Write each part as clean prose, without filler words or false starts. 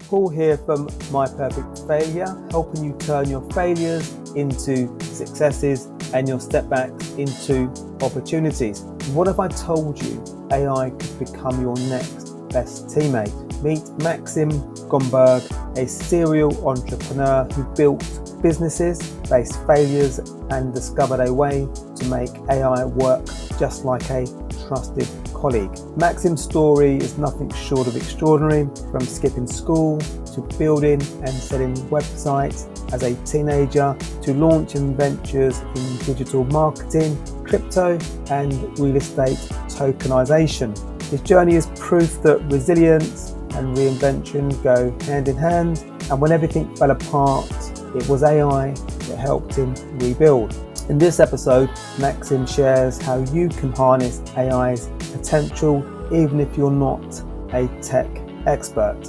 Paul here from My Perfect Failure, helping you turn your failures into successes and your setbacks into opportunities. What if I told you AI could become your next best teammate? Meet Maxim Gomberg, a serial entrepreneur who built businesses, faced failures, and discovered a way to make AI work just like a trusted colleague. Maxim's story is nothing short of extraordinary, from skipping school to building and selling websites as a teenager to launching ventures in digital marketing, crypto, and real estate tokenization. His journey is proof that resilience and reinvention go hand in hand, and when everything fell apart, it was AI that helped him rebuild. In this episode, Maxim shares how you can harness AI's potential even if you're not a tech expert.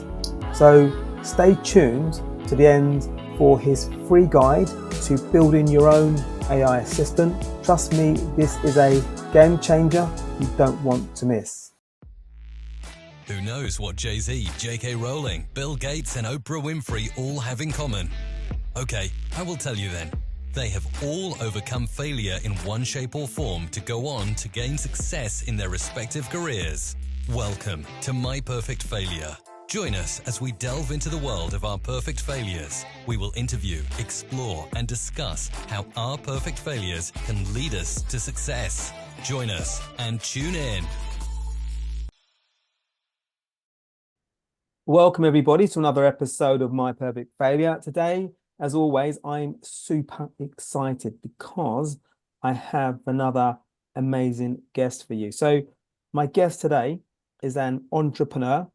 So stay tuned to the end for his free guide to building your own AI assistant. Trust me, this is a game changer you don't want to miss. Who knows what Jay-Z, J.K. Rowling, Bill Gates and Oprah Winfrey all have in common? Okay, I will tell you then. They have all overcome failure in one shape or form to go on to gain success in their respective careers. Welcome to My Perfect Failure. Join us as we delve into the world of our perfect failures. We will interview, explore, and discuss how our perfect failures can lead us to success. Join us and tune in. Welcome everybody to another episode of My Perfect Failure. Today, as always, I'm super excited because I have another amazing guest for you. So my guest today is an entrepreneur,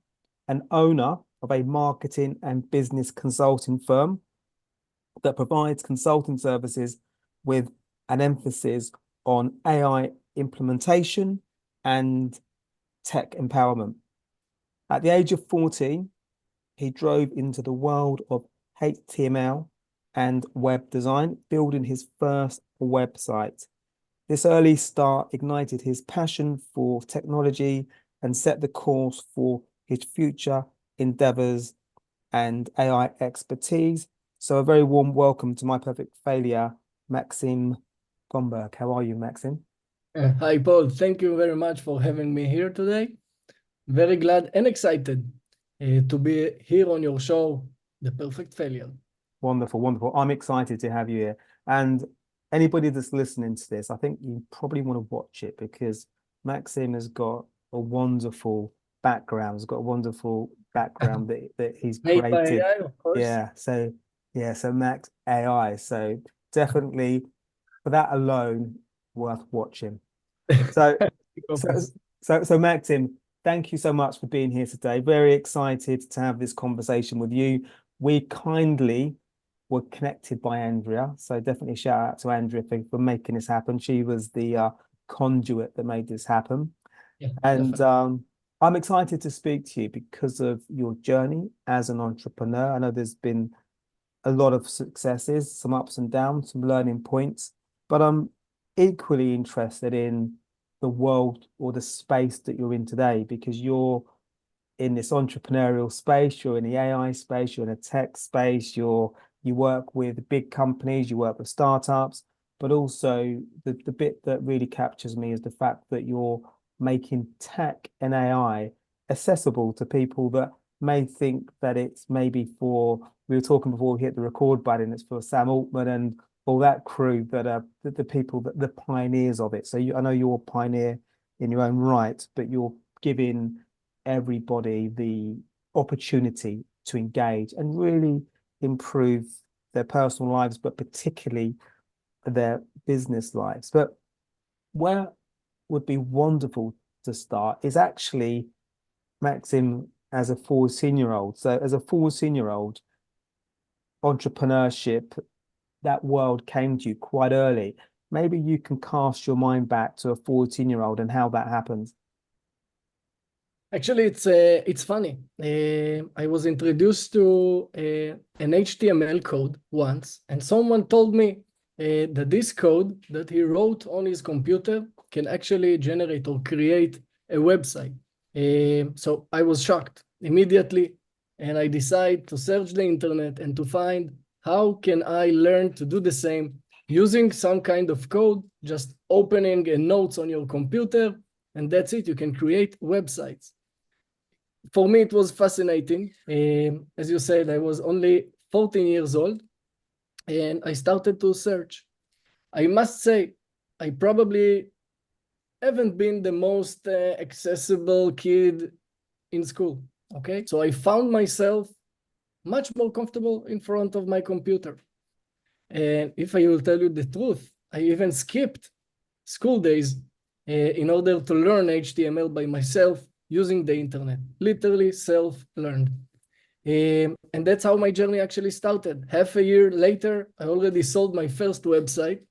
an owner of a marketing and business consulting firm that provides consulting services with an emphasis on AI implementation and tech empowerment. At the age of 14, he drove into the world of HTML and web design, building his first website. This early start ignited his passion for technology and set the course for his future endeavors and AI expertise. So a very warm welcome to My Perfect Failure, Maxim Gomberg. How are you, Maxim? Hi, Paul. Thank you very much for having me here today. Very glad and excited to be here on your show, The Perfect Failure. Wonderful, wonderful. I'm excited to have you here. And anybody that's listening to this, I think you probably want to watch it because Maxim has got a wonderful background. He's got a wonderful background that he's Made by created. AI, of course. So Max AI. So definitely for that alone, worth watching. So Maxim, thank you so much for being here today. Very excited to have this conversation with you. We kindly were connected by Andrea, so definitely shout out to Andrea for making this happen. She was the conduit that made this happen. Yeah, and I'm excited to speak to you because of your journey as an entrepreneur. I know there's been a lot of successes, some ups and downs, some learning points, but I'm equally interested in the world or the space that you're in today, because you're in this entrepreneurial space, you're in the AI space, you're in a tech space, you work with big companies, you work with startups, but also the bit that really captures me is the fact that you're making tech and AI accessible to people that may think that it's maybe for, we were talking before we hit the record button, it's for Sam Altman and all that crew that are the people, that the pioneers of it. So I know you're a pioneer in your own right, but you're giving everybody the opportunity to engage and really improve their personal lives, but particularly their business lives. But where would be wonderful to start is actually, Maxim, as a 14-year-old. So as a 14-year-old, entrepreneurship, that world came to you quite early. Maybe you can cast your mind back to a 14-year-old and how that happens. Actually, it's funny. I was introduced to an HTML code once, and someone told me that this code that he wrote on his computer can actually generate or create a website. So I was shocked. Immediately, and I decide to search the internet and to find how can I learn to do the same using some kind of code, just opening a notes on your computer, and that's it. You can create websites. For me, it was fascinating. As you said, I was only 14 years old, and I started to search. I must say, I probably haven't been the most accessible kid in school, okay? So I found myself much more comfortable in front of my computer. And if I will tell you the truth, I even skipped school days in order to learn HTML by myself using the internet, literally self-learned. And that's how my journey actually started. Half a year later, I already sold my first website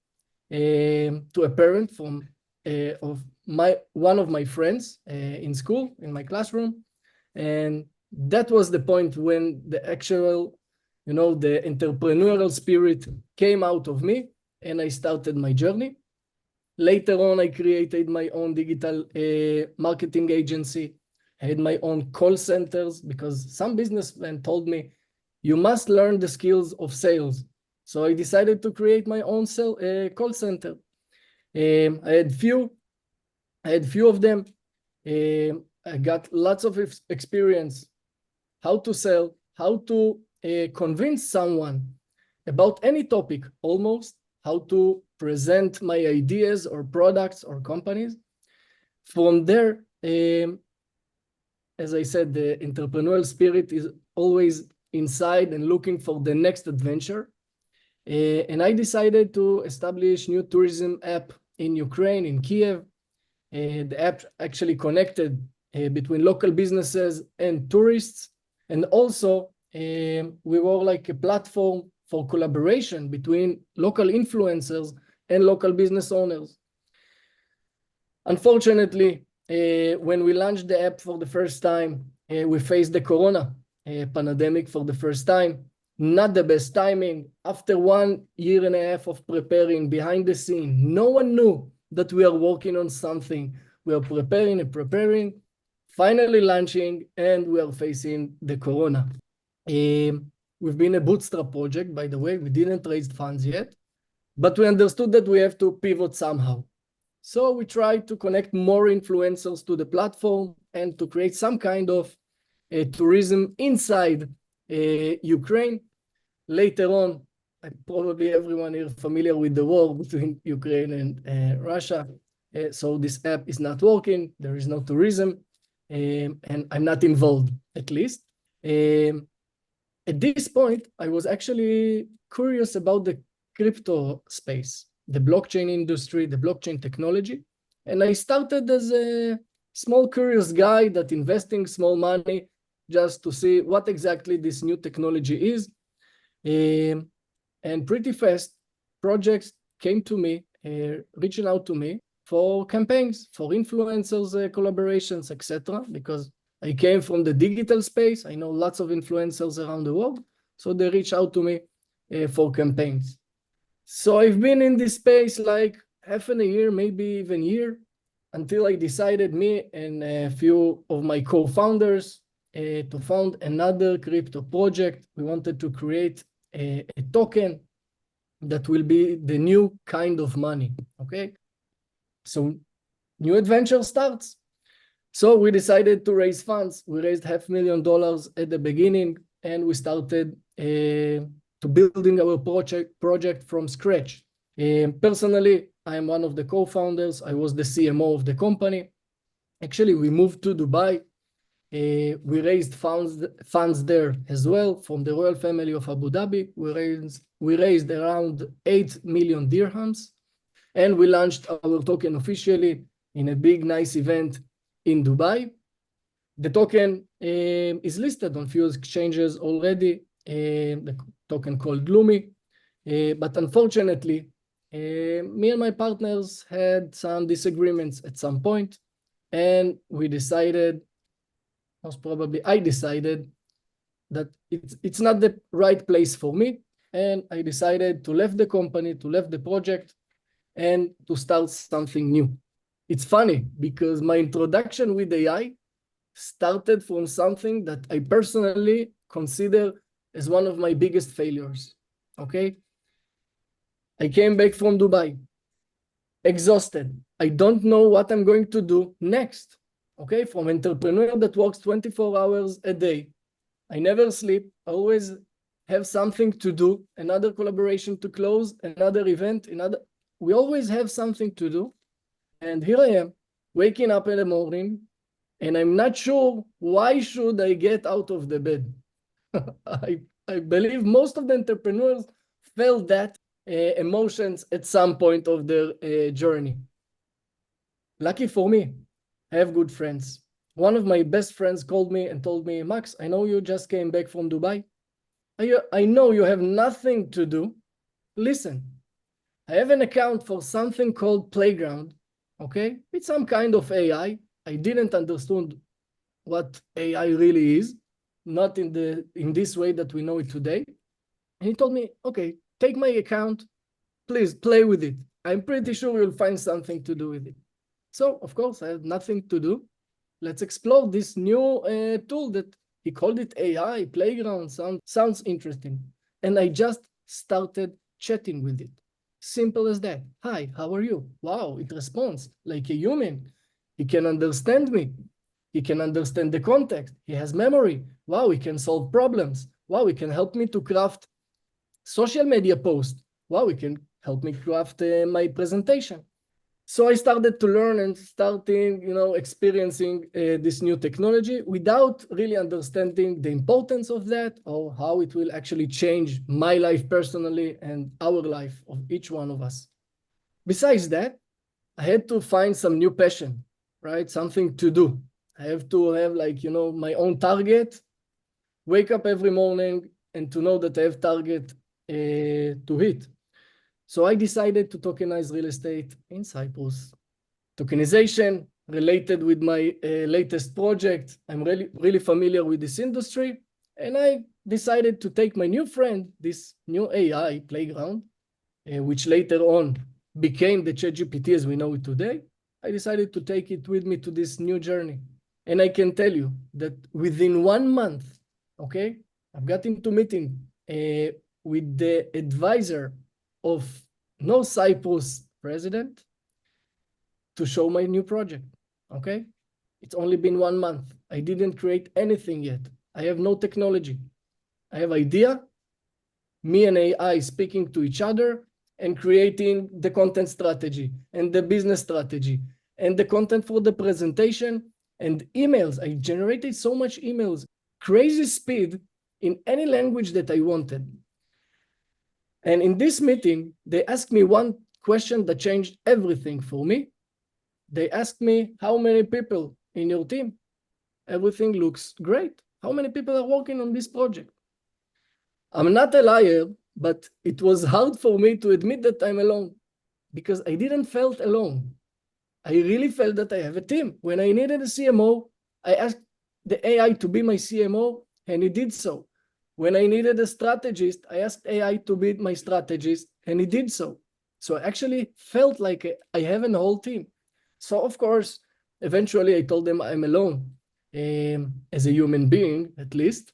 to a parent from one of my friends in school, in my classroom. And that was the point when the actual, the entrepreneurial spirit came out of me, and I started my journey. Later on, I created my own digital marketing agency. I had my own call centers because some businessmen told me, you must learn the skills of sales. So I decided to create my own call center. I had few of them. I got lots of experience, how to sell, how to convince someone about any topic, almost, how to present my ideas or products or companies. From there, as I said, the entrepreneurial spirit is always inside and looking for the next adventure. And I decided to establish new tourism app in Ukraine, in Kiev. The app actually connected between local businesses and tourists. And also, we were like a platform for collaboration between local influencers and local business owners. Unfortunately, when we launched the app for the first time, we faced the Corona pandemic for the first time. Not the best timing. After 1.5 years of preparing behind the scene, no one knew that we are working on something. We are preparing, finally launching, and we are facing the Corona. We've been a bootstrap project, by the way. We didn't raise funds yet, but we understood that we have to pivot somehow. So we tried to connect more influencers to the platform and to create some kind of tourism inside Ukraine. Later on, probably everyone here familiar with the war between Ukraine and Russia. So this app is not working. There is no tourism, and I'm not involved, at least. At this point, I was actually curious about the crypto space, the blockchain industry, the blockchain technology. And I started as a small curious guy that investing small money just to see what exactly this new technology is. And pretty fast, projects came to me, reaching out to me for campaigns, for influencers, collaborations, etc. Because I came from the digital space. I know lots of influencers around the world. So they reach out to me for campaigns. So I've been in this space like half a year, maybe even a year, until I decided, me and a few of my co-founders, to found another crypto project. We wanted to create a token that will be the new kind of money, okay? So new adventure starts. So we decided to raise funds. We raised $500,000 at the beginning, and we started to building our project from scratch. Personally, I am one of the co-founders. I was the CMO of the company. Actually, we moved to Dubai. We raised funds there as well from the royal family of Abu Dhabi. We raised around 8 million dirhams, and we launched our token officially in a big, nice event in Dubai. The token is listed on few exchanges already, the token called Gloomy. But unfortunately, me and my partners had some disagreements at some point, and we decided, most probably I decided, that it's not the right place for me, and I decided to leave the company, to leave the project, and to start something new. It's funny because my introduction with AI started from something that I personally consider as one of my biggest failures, okay? I came back from Dubai, exhausted. I don't know what I'm going to do next, okay? From entrepreneur that works 24 hours a day. I never sleep, always have something to do, another collaboration to close, another event, we always have something to do. And here I am, waking up in the morning, and I'm not sure why should I get out of the bed. I believe most of the entrepreneurs felt that emotions at some point of their journey. Lucky for me, I have good friends. One of my best friends called me and told me, Max, I know you just came back from Dubai. I know you have nothing to do. Listen, I have an account for something called Playground, okay? It's some kind of AI. I didn't understand what AI really is, not in this way that we know it today. And he told me, okay, take my account, please play with it. I'm pretty sure you'll find something to do with it. So, of course, I had nothing to do. Let's explore this new tool that he called it AI, Playground, sounds interesting. And I just started chatting with it. Simple as that. Hi, how are you? Wow, it responds like a human. He can understand me. He can understand the context. He has memory. Wow, he can solve problems. Wow, he can help me to craft social media posts. Wow, he can help me craft my presentation. So I started to learn and starting, experiencing this new technology without really understanding the importance of that or how it will actually change my life personally and our life of each one of us. Besides that, I had to find some new passion, right? Something to do. I have to have my own target, wake up every morning and to know that I have target to hit. So I decided to tokenize real estate in Cyprus. Tokenization related with my latest project. I'm really familiar with this industry. And I decided to take my new friend, this new AI Playground, which later on became the ChatGPT as we know it today. I decided to take it with me to this new journey. And I can tell you that within 1 month, okay, I've got into meeting with the advisor of Cyprus president to show my new project, okay? It's only been 1 month. I didn't create anything yet. I have no technology. I have idea, me and AI speaking to each other and creating the content strategy and the business strategy and the content for the presentation and emails. I generated so much emails, crazy speed in any language that I wanted. And in this meeting, they asked me one question that changed everything for me. They asked me, how many people in your team? Everything looks great. How many people are working on this project? I'm not a liar, but it was hard for me to admit that I'm alone because I didn't felt alone. I really felt that I have a team. When I needed a CMO, I asked the AI to be my CMO, and he did so. When I needed a strategist, I asked AI to be my strategist, and he did so. So I actually felt like I have a whole team. So of course, eventually I told them I'm alone, as a human being, at least.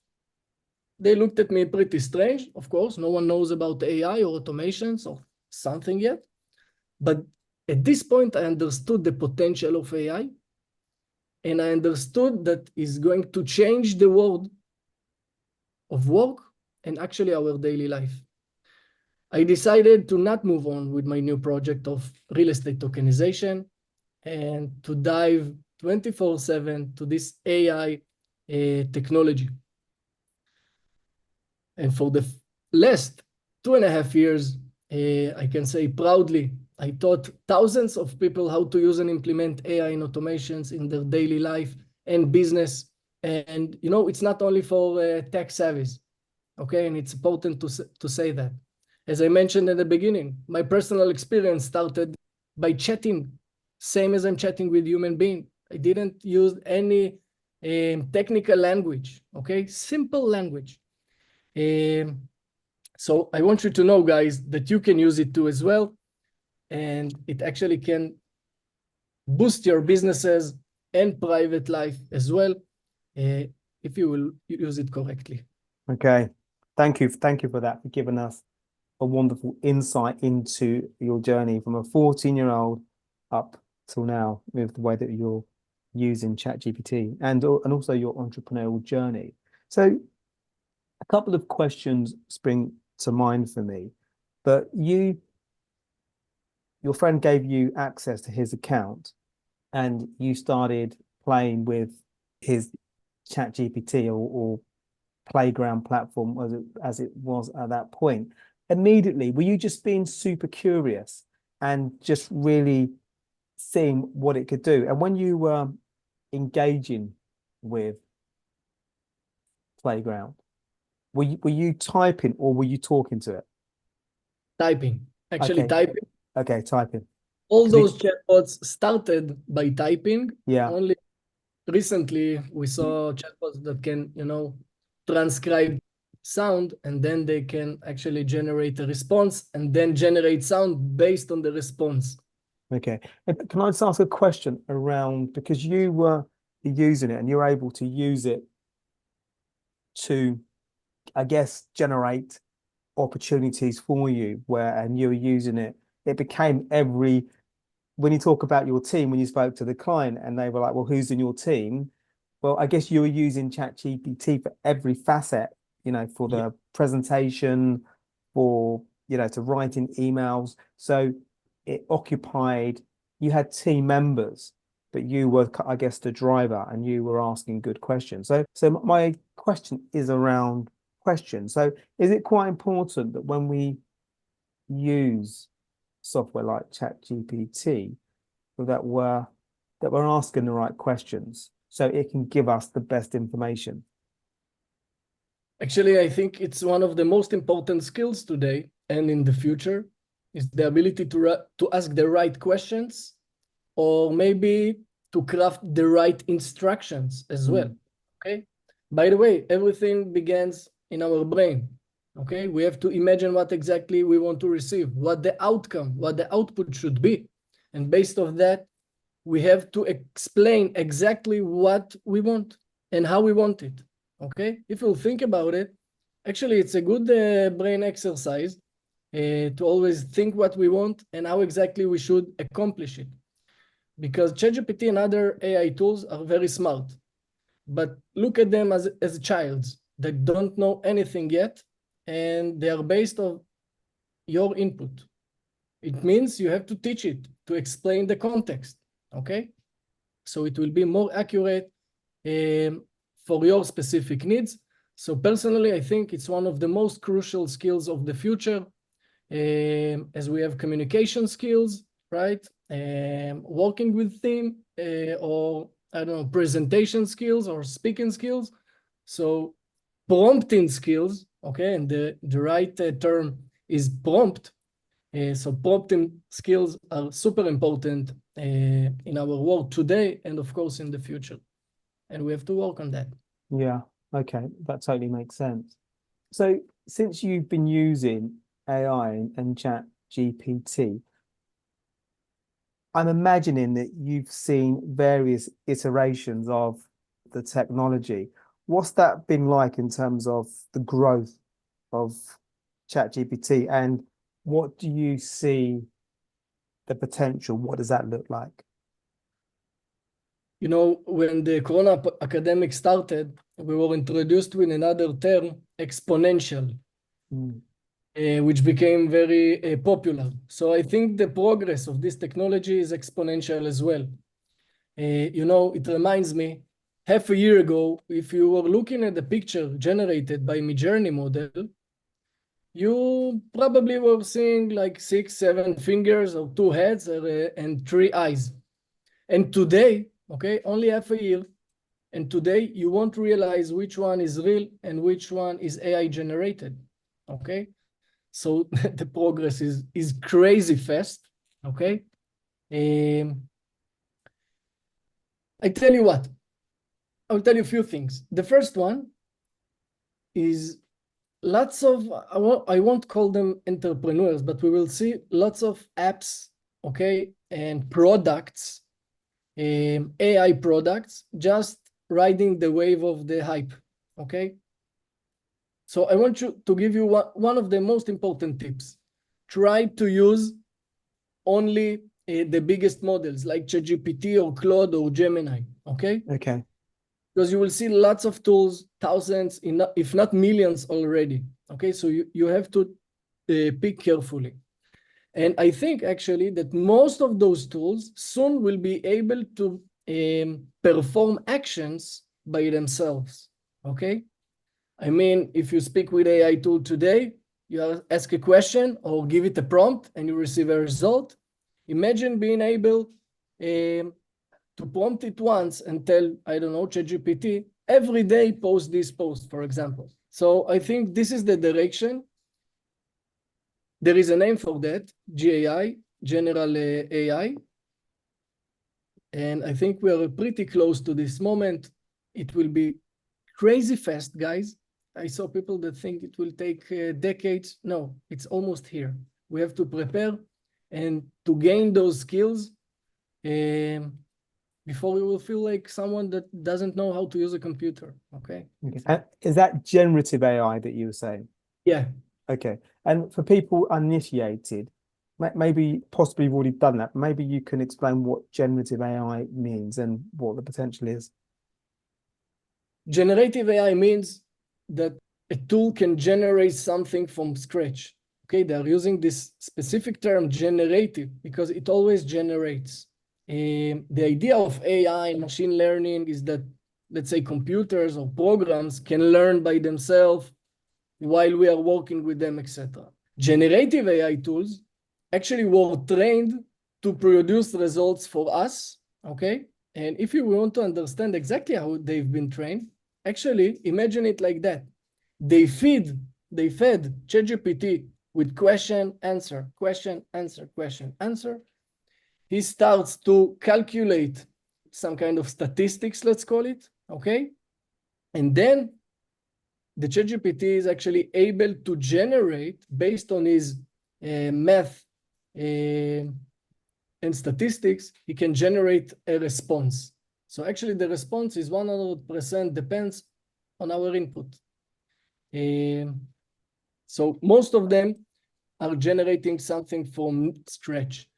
They looked at me pretty strange. Of course, no one knows about AI or automations or something yet. But at this point, I understood the potential of AI, and I understood that it's going to change the world of work and actually our daily life. I decided to not move on with my new project of real estate tokenization and to dive 24/7 to this AI technology. And for the last 2.5 years, I can say proudly, I taught thousands of people how to use and implement AI and automations in their daily life and business. And, it's not only for tech savvies, okay? And it's important to say that. As I mentioned at the beginning, my personal experience started by chatting, same as I'm chatting with human being. I didn't use any technical language, okay? Simple language. So I want you to know, guys, that you can use it too as well. And it actually can boost your businesses and private life as well, if you will use it correctly. Okay. Thank you for that, for giving us a wonderful insight into your journey from a 14-year-old up till now with the way that you're using ChatGPT and also your entrepreneurial journey. So a couple of questions spring to mind for me. But your friend gave you access to his account and you started playing with his ChatGPT or playground platform as it was at that point. Immediately, were you just being super curious and just really seeing what it could do? And when you were engaging with Playground, were you typing or were you talking to it? Typing, actually Okay, typing. okay, typing. All 'Cause those chatbots started by typing. yeah, Only recently we saw chatbots that can, transcribe sound, and then they can actually generate a response and then generate sound based on the response. okay. And can I just ask a question around, because you were using it and you're able to use it to, I guess, generate opportunities for you and you were using it, it became when you talk about your team, when you spoke to the client and they were like, well, who's in your team? Well, I guess you were using ChatGPT for every facet, for the presentation, for, to writing emails. So it occupied, you had team members, but you were, I guess, the driver and you were asking good questions. So my question is around questions. So is it quite important that when we use software like ChatGPT that we're asking the right questions so it can give us the best information? Actually, I think it's one of the most important skills today and in the future is the ability to ask the right questions, or maybe to craft the right instructions as well. Okay. By the way, everything begins in our brain. Okay. We have to imagine what exactly we want to receive, what the outcome, what the output should be. And based on that, we have to explain exactly what we want and how we want it. Okay. If you think about it, actually, it's a good brain exercise to always think what we want and how exactly we should accomplish it. Because ChatGPT and other AI tools are very smart, but look at them as a child that don't know anything yet, and they are based on your input. It means you have to teach it to explain the context, okay? So it will be more accurate for your specific needs. So personally, I think it's one of the most crucial skills of the future, as we have communication skills, right? Working with team, or I don't know, presentation skills or speaking skills. So prompting skills, okay, and the right term is prompt. So prompting skills are super important in our work today and of course in the future. And we have to work on that. Yeah, okay, that totally makes sense. So since you've been using AI and ChatGPT, I'm imagining that you've seen various iterations of the technology. What's that been like in terms of the growth of ChatGPT, and what do you see the potential? What does that look like? When the Corona academic started, we were introduced with another term, exponential, which became very popular. So I think the progress of this technology is exponential as well. It reminds me, half a year ago, if you were looking at the picture generated by Midjourney model, you probably were seeing like 6, 7 fingers or 2 heads and 3 eyes. And today, okay, only half a year, and today you won't realize which one is real and which one is AI generated, okay? So the progress is crazy fast, okay? I tell you what, I'll tell you a few things. The first one is lots of, I won't call them entrepreneurs, but we will see lots of apps, okay, and products, AI products, just riding the wave of the hype, okay? So I want to give you one of the most important tips. Try to use only the biggest models like ChatGPT or Claude or Gemini, okay? Okay. Because you will see lots of tools, thousands, if not millions already, okay? So you have to pick carefully. And I think actually that most of those tools soon will be able to perform actions by themselves, okay? I mean, if you speak with AI tool today, you ask a question or give it a prompt and you receive a result. Imagine being able to prompt it once and tell, I don't know, ChatGPT, every day post this post, for example. So I think this is the direction. There is a name for that, GAI, General AI. And I think we are pretty close to this moment. It will be crazy fast, guys. I saw people that think it will take decades. No, it's almost here. We have to prepare and to gain those skills before we will feel like someone that doesn't know how to use a computer, okay? And is that generative AI that you were saying? Yeah. Okay. And for people uninitiated, maybe possibly you've already done that, maybe you can explain what generative AI means and what the potential is. Generative AI means that a tool can generate something from scratch. Okay, they're using this specific term, generative, because it always generates. The idea of AI and machine learning is that, let's say, computers or programs can learn by themselves while we are working with them, etc. Generative AI tools actually were trained to produce results for us, okay? And if you want to understand exactly how they've been trained, actually imagine it like that. They fed ChatGPT with question, answer, question, answer, question, answer. He starts to calculate some kind of statistics, let's call it, okay? And then the ChatGPT is actually able to generate, based on his math and statistics, he can generate a response. So actually the response is 100% depends on our input. So most of them are generating something from scratch.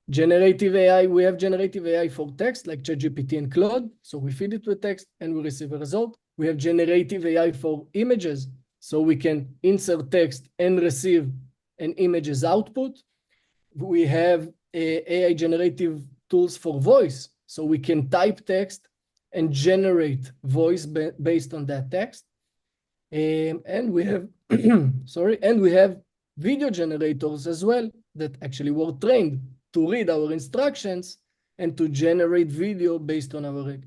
Generative AI, we have generative AI for text like ChatGPT and Claude. So we feed it with text and we receive a result. We have generative AI for images. So we can insert text and receive an image's output. We have AI generative tools for voice. So we can type text and generate voice based on that text. And we have, and we have video generators as well that actually were trained to read our instructions and to generate video based on our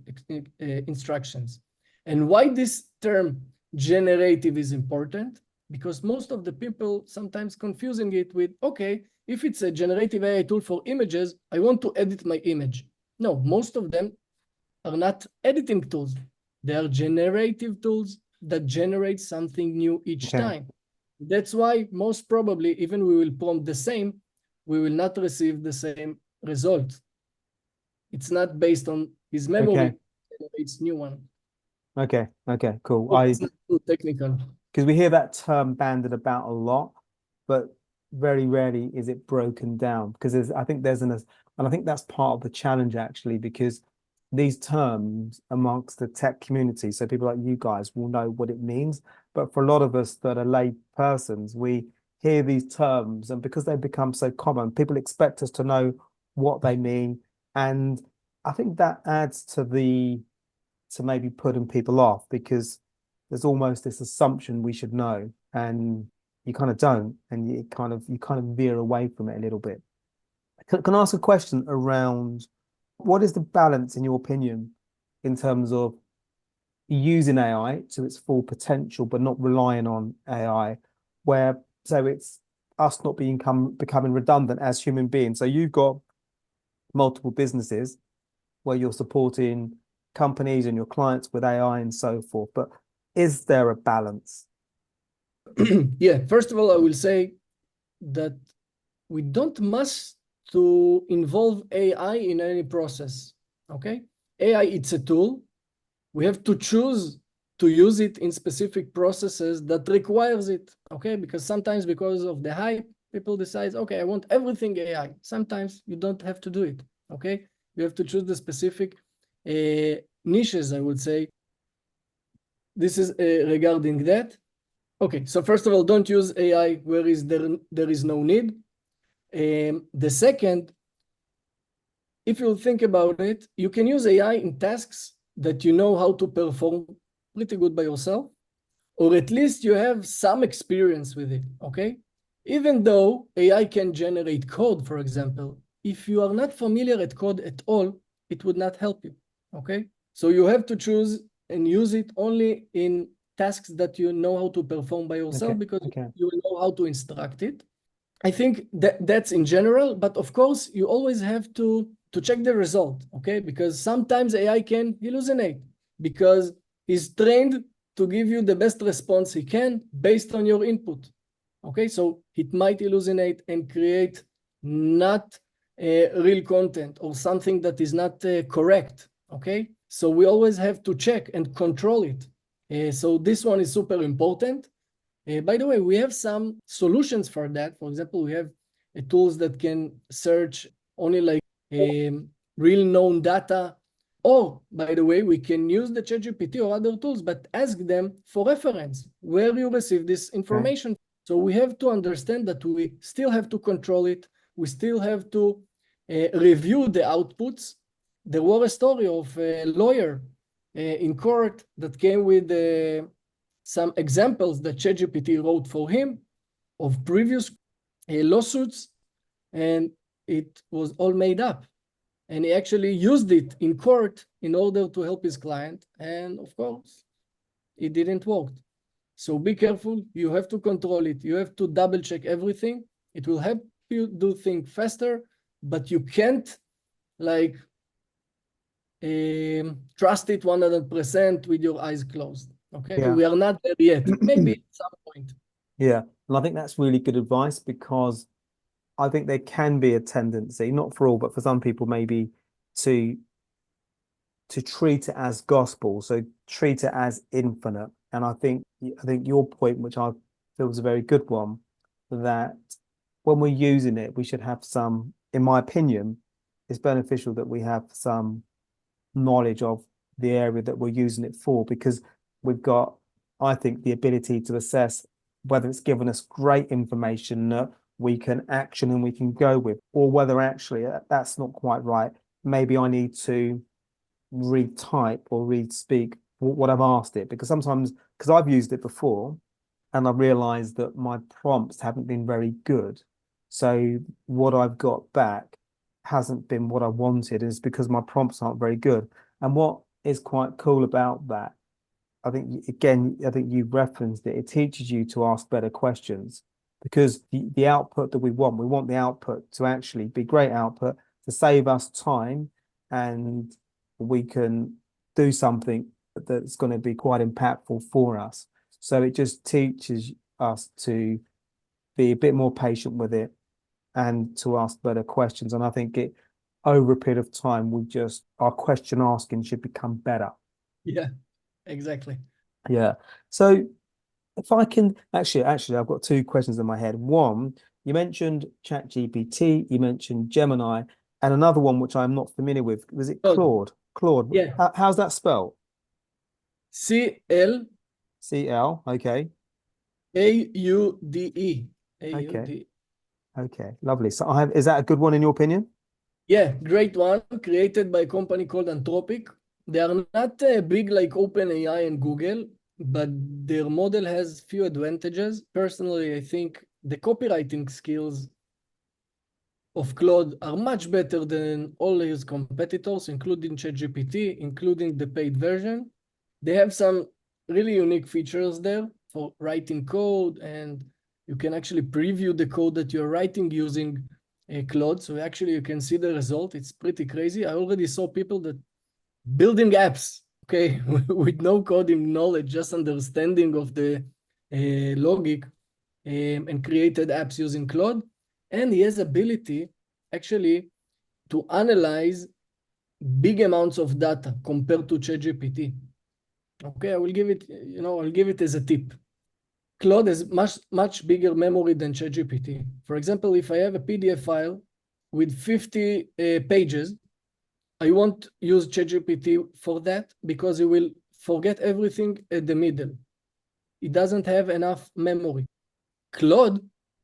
instructions. And why this term generative is important? Because most of the people sometimes confusing it with, okay, if it's a generative AI tool for images, I want to edit my image. No, most of them are not editing tools. They are generative tools that generate something new each time. That's why most probably, even we will prompt the same, we will not receive the same result. It's not based on his memory, it's new one. Okay, cool. It's not too technical. Because we hear that term banded about a lot, but very rarely is it broken down. Because I think that's part of the challenge actually, because these terms amongst the tech community, so people like you guys will know what it means, but for a lot of us that are lay persons, we hear these terms, and because they become so common, people expect us to know what they mean, and I think that adds to maybe putting people off, because there's almost this assumption we should know, and you kind of don't, and you kind of veer away from it a little bit. Can I ask a question around what is the balance, in your opinion, in terms of using AI to its full potential, but not relying on AI, where so it's us not becoming redundant as human beings? So you've got multiple businesses where you're supporting companies and your clients with AI and so forth, but is there a balance? Yeah, first of all, I will say that we don't must to involve AI in any process, okay? AI, it's a tool. We have to choose to use it in specific processes that requires it, okay? Because sometimes because of the hype, people decide, okay, I want everything AI. Sometimes you don't have to do it, okay? You have to choose the specific niches, I would say. This is regarding that. Okay, so first of all, don't use AI where there is no need. The second, if you think about it, you can use AI in tasks that you know how to perform pretty good by yourself, or at least you have some experience with it, okay? Even though AI can generate code, for example, if you are not familiar with code at all, it would not help you, okay? So you have to choose and use it only in tasks that you know how to perform by yourself, because you will know how to instruct it. I think that's in general, but of course, you always have to check the result, okay? Because sometimes AI can hallucinate because he's trained to give you the best response he can based on your input, okay? So it might hallucinate and create not real content or something that is not correct, okay? So we always have to check and control it. So this one is super important. By the way, we have some solutions for that. For example, we have tools that can search only like real known data. Or, by the way, we can use the ChatGPT or other tools, but ask them for reference, where you receive this information. Okay. So we have to understand that we still have to control it. We still have to review the outputs. There was a story of a lawyer in court that came with some examples that ChatGPT wrote for him of previous lawsuits, and it was all made up. And he actually used it in court in order to help his client. And of course, it didn't work. So be careful. You have to control it. You have to double check everything. It will help you do things faster, but you can't like trust it 100% with your eyes closed. Okay, yeah. We are not there yet. Maybe at some point. Yeah, and I think that's really good advice, because I think there can be a tendency, not for all, but for some people maybe, to treat it as gospel, so treat it as infinite. And I think your point, which I feel is a very good one, that when we're using it, we should have some, in my opinion, it's beneficial that we have some knowledge of the area that we're using it for, because we've got, I think, the ability to assess whether it's given us great information that we can action and we can go with, or whether actually that's not quite right. Maybe I need to retype or re-speak what I've asked it, because sometimes, because I've used it before and I've realized that my prompts haven't been very good. So what I've got back hasn't been what I wanted, and it's because my prompts aren't very good. And what is quite cool about that, I think, again, I think you referenced it, it teaches you to ask better questions, because the output that we want the output to actually be great output, to save us time, and we can do something that's going to be quite impactful for us. So it just teaches us to be a bit more patient with it and to ask better questions. And I think it, over a period of time, our question asking should become better. Yeah, exactly. Yeah. So if I can actually, I've got two questions in my head. One, you mentioned ChatGPT, you mentioned Gemini, and another one which I'm not familiar with. Was it Claude? Claude. Yeah. How's that spelled? CL. CL. Okay. AUDE. Okay. Okay. Lovely. So is that a good one in your opinion? Yeah, great one. Created by a company called Anthropic. They are not big like OpenAI and Google, but their model has few advantages. Personally, I think the copywriting skills of Claude are much better than all his competitors, including ChatGPT, including the paid version. They have some really unique features there for writing code, and you can actually preview the code that you're writing using Claude. So actually you can see the result. It's pretty crazy. I already saw people that building apps, okay, with no coding knowledge, just understanding of the logic, and created apps using Claude. And he has ability actually to analyze big amounts of data compared to ChatGPT. Okay, I will give it, I'll give it as a tip. Claude has much bigger memory than ChatGPT. For example, if I have a PDF file with 50 pages, I won't use ChatGPT for that because it will forget everything at the middle. It doesn't have enough memory. Claude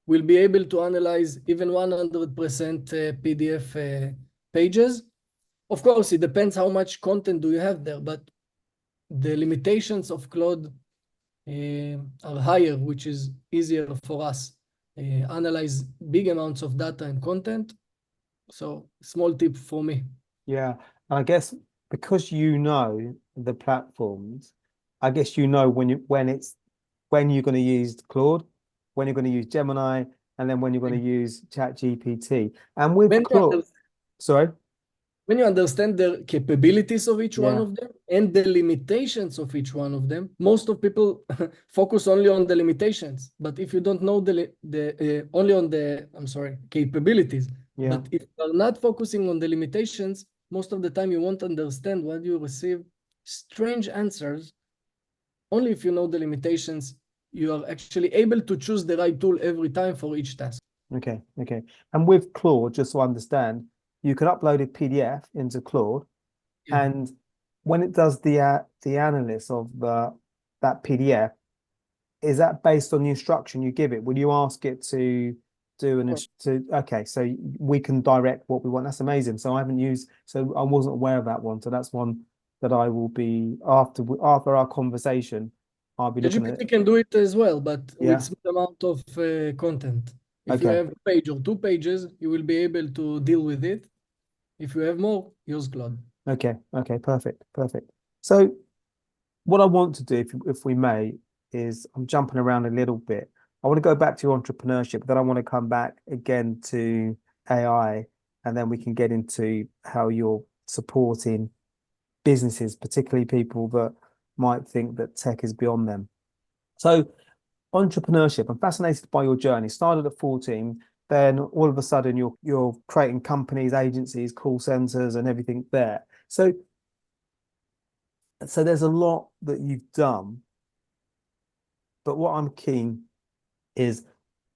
will be able to analyze even 100% PDF pages. Of course, it depends how much content do you have there, but the limitations of Claude are higher, which is easier for us. Analyze big amounts of data and content. So small tip for me. Yeah. And I guess because you know the platforms, I guess you know when you're going to use Claude, when you're going to use Gemini, and then when you're going to use ChatGPT. And with When you Claude, sorry. when you understand the capabilities of each one Yeah. of them and the limitations of each one of them, most of people focus only on the limitations. But if you don't know only on the, capabilities, Yeah. but if you are not focusing on the limitations, most of the time you won't understand when you receive strange answers. Only if you know the limitations, you are actually able to choose the right tool every time for each task. Okay. Okay. And with Claude, just to understand, you can upload a PDF into Claude, Yeah. and when it does the analysis of that PDF, is that based on the instruction you give it? Will you ask it to do okay, so we can direct what we want. That's amazing. So I wasn't aware of that one. So that's one that I will be after our conversation, I'll be looking at GPT it. can do it as well, but with Yeah. small amount of content. If you Okay. have a page or 2 pages, you will be able to deal with it. If you have more, use Claude. Okay. Okay. Perfect. Perfect. So what I want to do, if we may, is I'm jumping around a little bit. I want to go back to your entrepreneurship, but then I want to come back again to AI, and then we can get into how you're supporting businesses, particularly people that might think that tech is beyond them. So, entrepreneurship, I'm fascinated by your journey. Started at 14, then all of a sudden you're creating companies, agencies, call centers, and everything there. So there's a lot that you've done, but what I'm keen is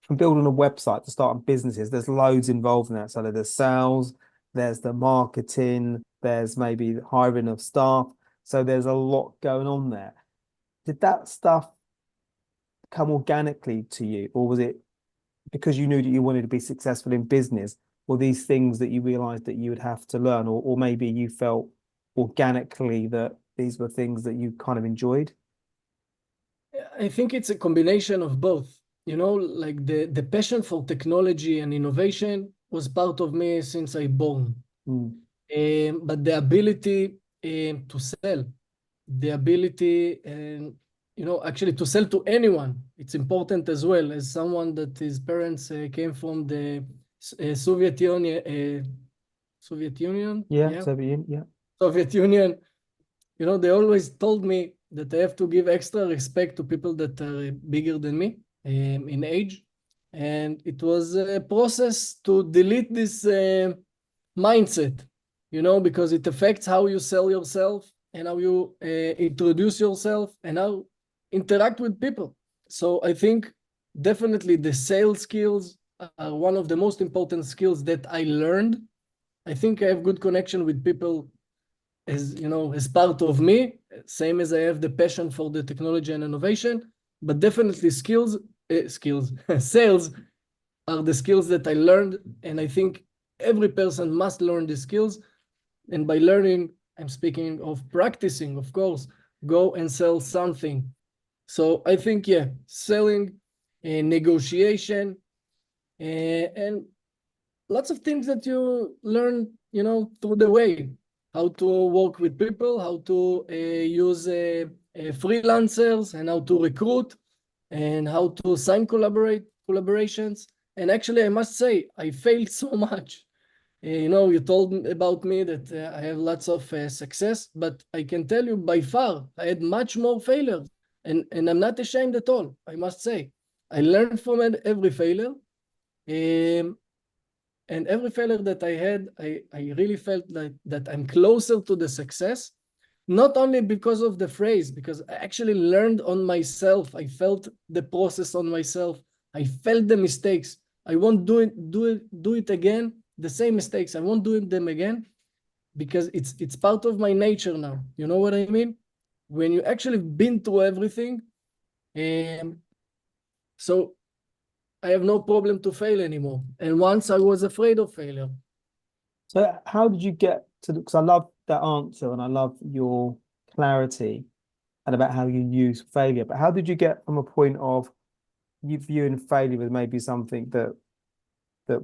from building a website to starting businesses, there's loads involved in that. So there's sales, there's the marketing, there's maybe the hiring of staff. So there's a lot going on there. Did that stuff come organically to you, or was it because you knew that you wanted to be successful in business, or these things that you realized that you would have to learn, or maybe you felt organically that these were things that you kind of enjoyed? I think it's a combination of both. Like the passion for technology and innovation was part of me since I born. Mm. But the ability to sell, the ability, actually to sell to anyone, it's important as well. As someone that his parents came from the Soviet Union, Soviet Union, Yeah, yeah, Soviet, yeah. Soviet Union. They always told me that I have to give extra respect to people that are bigger than me in age. And it was a process to delete this mindset, because it affects how you sell yourself and how you introduce yourself and how interact with people. So I think definitely the sales skills are one of the most important skills that I learned. I think I have good connection with people as part of me, same as I have the passion for the technology and innovation, but definitely sales are the skills that I learned, and I think every person must learn the skills. And by learning, I'm speaking of practicing, of course, go and sell something. So I think, yeah, selling, negotiation, and lots of things that you learn, through the way, how to work with people, how to use freelancers, and how to recruit, and how to sign collaborations. And actually, I must say, I failed so much. You told about me that I have lots of success, but I can tell you by far, I had much more failures. And I'm not ashamed at all, I must say. I learned from every failure. And every failure that I had, I really felt like that I'm closer to the success. not only because of the phrase, because I actually learned on myself. I felt the process on myself. I felt the mistakes. I won't do it again. The same mistakes. I won't do them again because it's part of my nature now. You know what I mean? When you actually been through everything, so I have no problem to fail anymore. And once I was afraid of failure. So how did you get to, because I love that answer and I love your clarity and about how you use failure, but how did you get from a point of you viewing failure as maybe something that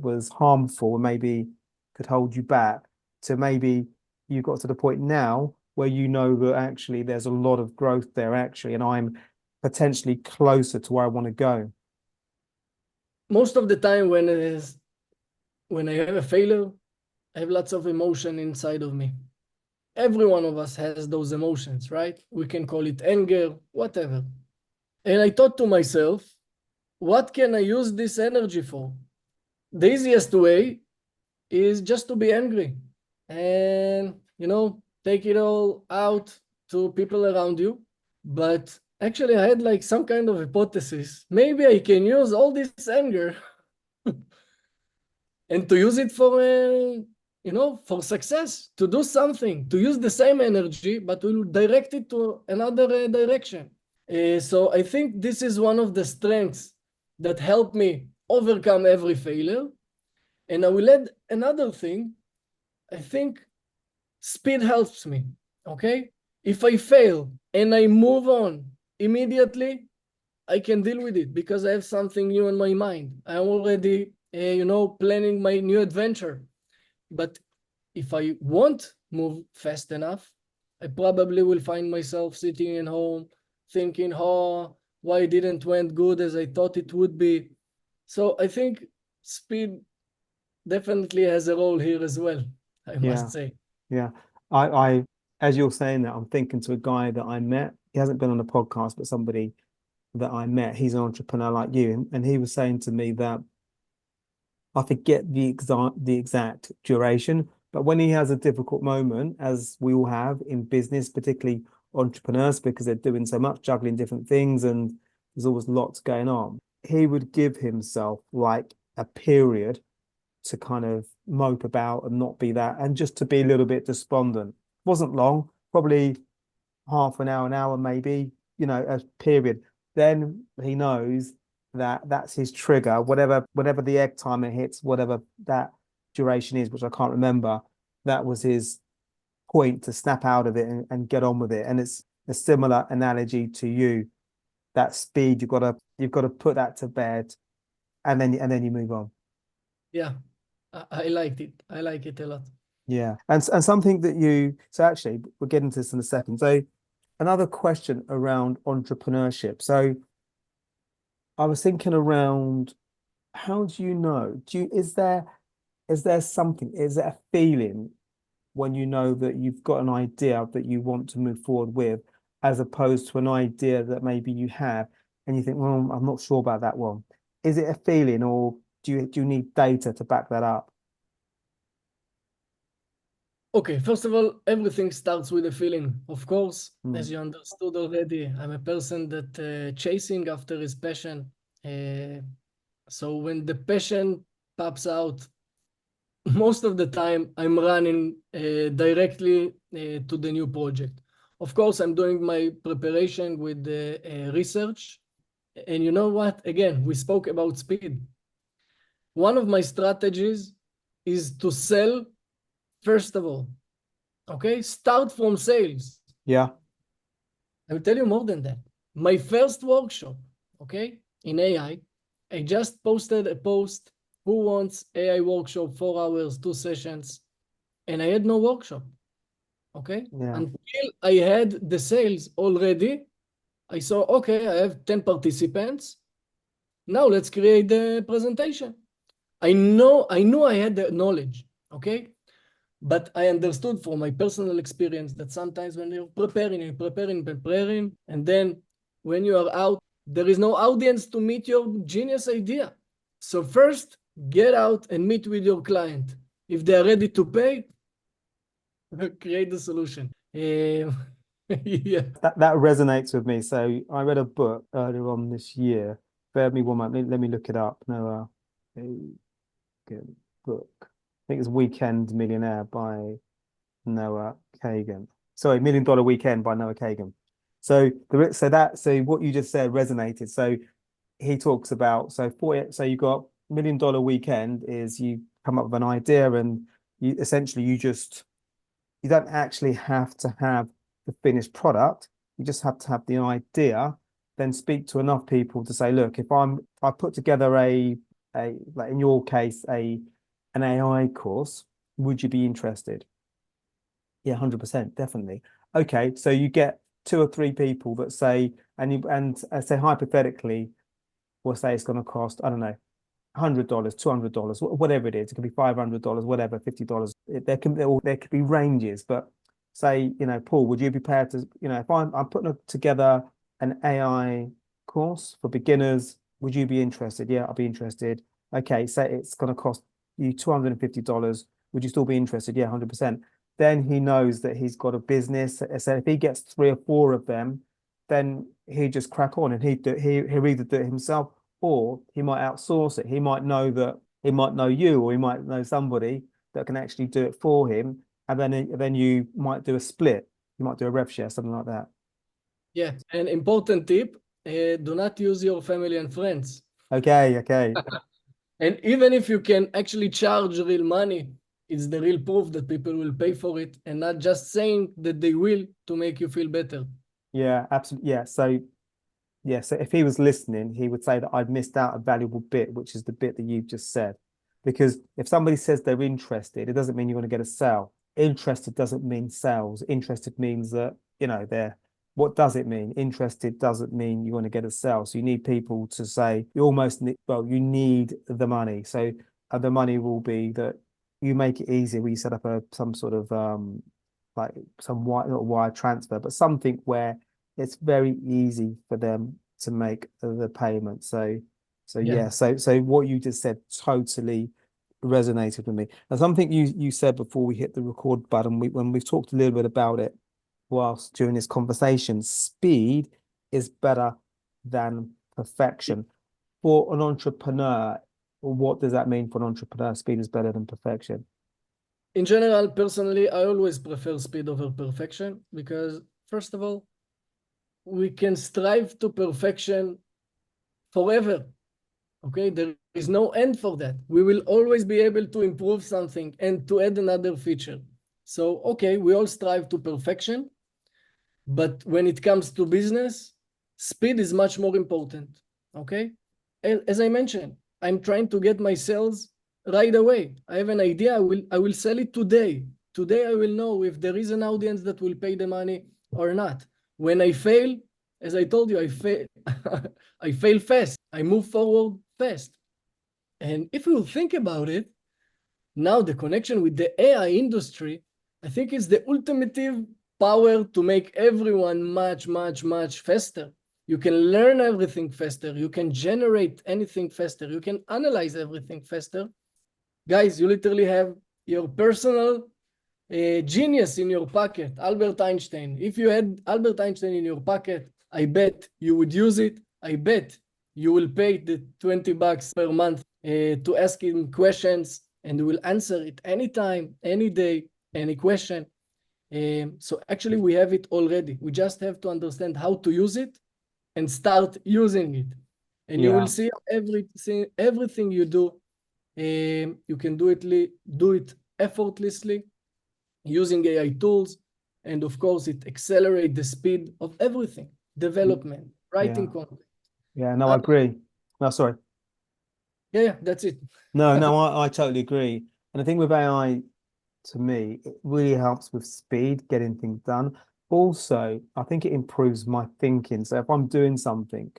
was harmful and maybe could hold you back to maybe you got to the point now where you know that actually there's a lot of growth there actually, and I'm potentially closer to where I want to go? Most of the time when I have a failure, I have lots of emotion inside of me. Every one of us has those emotions, right? We can call it anger, whatever. And I thought to myself, what can I use this energy for? The easiest way is just to be angry and, take it all out to people around you. But actually, I had like some kind of hypothesis. Maybe I can use all this anger and to use it for, for success, to do something, to use the same energy, but we'll direct it to another direction. So I think this is one of the strengths that helped me overcome every failure. And I will add another thing. I think speed helps me, okay? If I fail and I move on immediately, I can deal with it because I have something new in my mind. I'm already, planning my new adventure. But if I won't move fast enough, I probably will find myself sitting at home thinking, oh, why didn't went good as I thought it would be? So I think speed definitely has a role here as well, I must say. Yeah. I as you're saying that, I'm thinking to a guy that I met. He hasn't been on a podcast, but somebody that I met. He's an entrepreneur like you, and he was saying to me that I forget the exact duration, but when he has a difficult moment, as we all have in business, particularly entrepreneurs, because they're doing so much, juggling different things, and there's always lots going on, he would give himself like a period to kind of mope about and not be that, and just to be a little bit despondent. Wasn't long, probably half an hour maybe, a period. Then he knows that that's his trigger, whatever the egg timer hits, whatever that duration is, which I can't remember, that was his point to snap out of it and get on with it. And it's a similar analogy to you. That speed, you've got to put that to bed, and then you move on. Yeah, I liked it. I like it a lot. Yeah. And something that so actually we'll get into this in a second. So another question around entrepreneurship. So I was thinking around, how do you know? Is there something, is there a feeling when you know that you've got an idea that you want to move forward with, as opposed to an idea that maybe you have and you think, well, I'm not sure about that one. Is it a feeling, or do you need data to back that up? Okay, first of all, everything starts with a feeling. Of course, as you understood already, I'm a person that chasing after his passion. So when the passion pops out, most of the time I'm running directly to the new project. Of course, I'm doing my preparation with the research. And you know what? Again, we spoke about speed. One of my strategies is to sell first of all. Okay, start from sales. Yeah. I will tell you more than that. My first workshop, okay, in AI, I just posted a post, who wants AI workshop, 4 hours, 2 sessions, and I had no workshop, okay? Yeah. Until I had the sales already, I saw, okay, I have 10 participants. Now let's create the presentation. I knew I had the knowledge, okay? But I understood from my personal experience that sometimes when you're preparing, and then when you are out, there is no audience to meet your genius idea. So first, get out and meet with your client. If they're ready to pay, create the solution. Yeah. That resonates with me. So I read a book earlier on this year. Bear with me one moment. Let me look it up. Noah Kagan book. I think it's Weekend Millionaire by Noah Kagan. Sorry, $1 Million Weekend by Noah Kagan. So what you just said resonated. So he talks about so you got $1 Million Weekend is you come up with an idea and you essentially you don't actually have to have the finished product. You just have to have the idea, then speak to enough people to say, look, if I put together like in your case, an AI course, would you be interested? Yeah, 100%, definitely. Okay, so you get 2 or 3 people that say, and say hypothetically, we'll say it's going to cost, I don't know, $100, $200, whatever it is. It could be $500, whatever, $50. There could be ranges, but say, Paul, would you be prepared to, if I'm putting together an AI course for beginners, would you be interested? Yeah, I'll be interested. Okay, say it's going to cost you $250. Would you still be interested? Yeah, 100%. Then he knows that he's got a business. So if he gets 3 or 4 of them, then he just crack on and he'll either do it himself or he might outsource it. He might know you, or he might know somebody that can actually do it for him. And then you might do a split. You might do a rev share, something like that. Yeah, an important tip, do not use your family and friends. Okay. And even if you can actually charge real money, it's the real proof that people will pay for it and not just saying that they will to make you feel better. Yeah, absolutely. So if he was listening, he would say that I've missed out a valuable bit, which is the bit that you've just said. Because if somebody says they're interested, it doesn't mean you're going to get a sale. Interested doesn't mean sales. Interested means that, they're, what does it mean? Interested doesn't mean you want to get a sale. So you need people to say, you need the money. So the money will be that you make it easy where you set up some sort of like some not wire transfer, but something where it's very easy for them to make the payment. So what you just said totally resonated with me. And something you said before we hit the record button, when we've talked a little bit about it whilst during this conversation, speed is better than perfection. For an entrepreneur, what does that mean for an entrepreneur? Speed is better than perfection. In general, personally, I always prefer speed over perfection because, first of all, we can strive to perfection forever. Okay, there is no end for that. We will always be able to improve something and to add another feature. So, okay, we all strive to perfection, but when it comes to business, speed is much more important. Okay, as I mentioned, I'm trying to get my sales right away. I have an idea. I will sell it today. Today, I will know if there is an audience that will pay the money or not. When I fail, as I told you, I fail. I fail fast. I move forward fast. And if we will think about it, now the connection with the AI industry, I think is the ultimate power to make everyone much, much, much faster. You can learn everything faster. You can generate anything faster. You can analyze everything faster. Guys, you literally have your personal genius in your pocket, Albert Einstein. If you had Albert Einstein in your pocket, I bet you would use it. I bet you will pay the $20 per month to ask him questions, and he will answer it anytime, any day, any question. So actually, we have it already. We just have to understand how to use it and start using it. And you will see everything you do, you can do it effortlessly using AI tools. And of course, it accelerates the speed of everything, development, writing content. Yeah, no, I agree. No, sorry. Yeah, that's it. No, I totally agree. And I think with AI, to me, it really helps with speed, getting things done. Also, I think it improves my thinking. So if I'm doing something,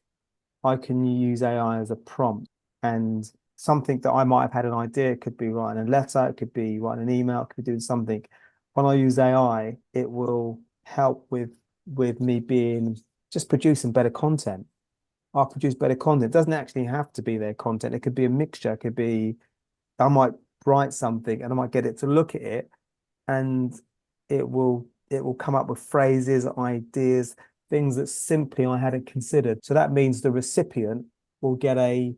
I can use AI as a prompt, and something that I might have had an idea, it could be writing a letter, it could be writing an email, it could be doing something. When I use AI, it will help with me just producing better content. I'll produce better content. It doesn't actually have to be their content. It could be a mixture. It could be, I might write something and I might get it to look at it, and it will it will come up with phrases, ideas, things that simply I hadn't considered. So that means the recipient will get a